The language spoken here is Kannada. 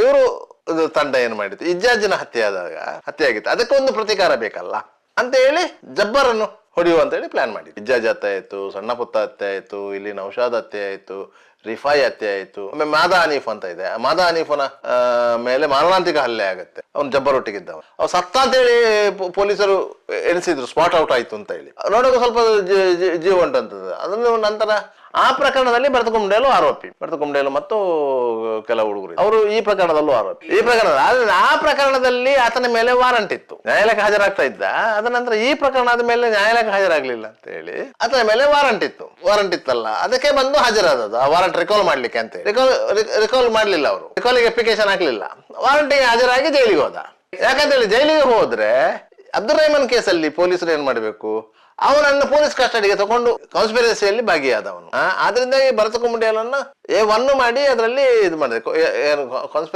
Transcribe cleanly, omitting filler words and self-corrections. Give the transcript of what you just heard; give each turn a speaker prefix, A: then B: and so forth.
A: ಇವರು ತಂಡ ಏನು ಮಾಡಿತ್ತು, ಇಜ್ಜಾಜಿನ ಹತ್ಯೆ ಆಗಿತ್ತು, ಅದಕ್ಕೆ ಒಂದು ಪ್ರತೀಕಾರ ಬೇಕಲ್ಲ ಅಂತ ಹೇಳಿ ಜಬ್ಬರನ್ನು ಹೊಡೆಯುವ ಅಂತ ಹೇಳಿ ಪ್ಲಾನ್ ಮಾಡಿದ್ರು. ಇಜ್ಜಾಜ್ ಹತ್ಯೆ ಆಯ್ತು, ಸಣ್ಣ ಪುತ್ತ ಹತ್ಯೆ ಆಯ್ತು, ಇಲ್ಲಿ ನೌಶಾದ್ ಹತ್ಯೆ ಆಯ್ತು, ರಿಫಾಯಿ ಹತ್ಯೆ ಆಯ್ತು, ಆಮೇಲೆ ಮಾದಾ ಹನೀಫ್ ಅಂತ ಇದೆ, ಮಾದಾ ಹನೀಫನ ಮೇಲೆ ಮಾರಣಾಂತಿಕ ಹಲ್ಲೆ ಆಗತ್ತೆ. ಅವ್ನು ಜಬ್ಬರ್ ಒಟ್ಟಿಗಿದ್ದವ, ಅವ್ನು ಸತ್ತ ಅಂತ ಹೇಳಿ ಪೊಲೀಸರು ಎಣಿಸಿದ್ರು, ಸ್ಪಾಟ್ ಔಟ್ ಆಯ್ತು ಅಂತ ಹೇಳಿ. ನೋಡೋಕೆ ಸ್ವಲ್ಪ ಜೀವ ಉಂಟಂತದ್ದು. ಅದನ್ನು ನಂತರ ಆ ಪ್ರಕರಣದಲ್ಲಿ ಭರತಕುಂಡೇಲು ಆರೋಪಿ, ಭರತಕುಂಡೇಲು ಮತ್ತು ಕೆಲವು ಹುಡುಗರು ಅವರು ಈ ಪ್ರಕರಣದಲ್ಲೂ ಆರೋಪಿ. ಈ ಪ್ರಕರಣದ ಆ ಪ್ರಕರಣದಲ್ಲಿ ಆತನ ಮೇಲೆ ವಾರಂಟ್ ಇತ್ತು, ನ್ಯಾಯಾಲಯಕ್ಕೆ ಹಾಜರಾಗ್ತಾ ಇದ್ದ. ಅದ ನಂತರ ಈ ಪ್ರಕರಣದ ಮೇಲೆ ನ್ಯಾಯಾಲಯಕ್ಕೆ ಹಾಜರಾಗ್ಲಿಲ್ಲ ಅಂತ ಹೇಳಿ ಆತನ ಮೇಲೆ ವಾರಂಟ್ ಇತ್ತಲ್ಲ, ಅದಕ್ಕೆ ಬಂದು ಹಾಜರಾದದ್ದು ಆ ವಾರಂಟ್ ರಿಕಾಲ್ ಮಾಡ್ಲಿಕ್ಕೆ ಅಂತ. ರಿಕಾಲ್ ಮಾಡ್ಲಿಲ್ಲ, ಅವರು ರಿಕಾಲಿಗೆ ಅಪ್ಲಿಕೇಶನ್ ಹಾಕ್ಲಿಲ್ಲ, ವಾರಂಟಿಗೆ ಹಾಜರಾಗಿ ಜೈಲಿಗೆ ಹೋದ. ಯಾಕಂತ ಹೇಳಿ ಜೈಲಿಗೆ ಹೋದ್ರೆ ಅಬ್ದುಲ್ ರೆಹಮಾನ್ ಕೇಸಲ್ಲಿ ಪೊಲೀಸರು ಏನ್ ಮಾಡ್ಬೇಕು, ಅವನನ್ನು ಪೊಲೀಸ್ ಕಸ್ಟಡಿಗೆ ತಗೊಂಡು ಕಾನ್ಸ್ಪಿರಸಿಯಲ್ಲಿ ಭಾಗಿಯಾದವನು. ಆದ್ರಿಂದಾಗಿ ಭರತಕುಂಡೇಲನ್ನು A1 ಮಾಡಿ ಅದರಲ್ಲಿ ಇದು ಮಾಡಿದೆ, ಕಾನ್ಸ್ಪಿರಸಿ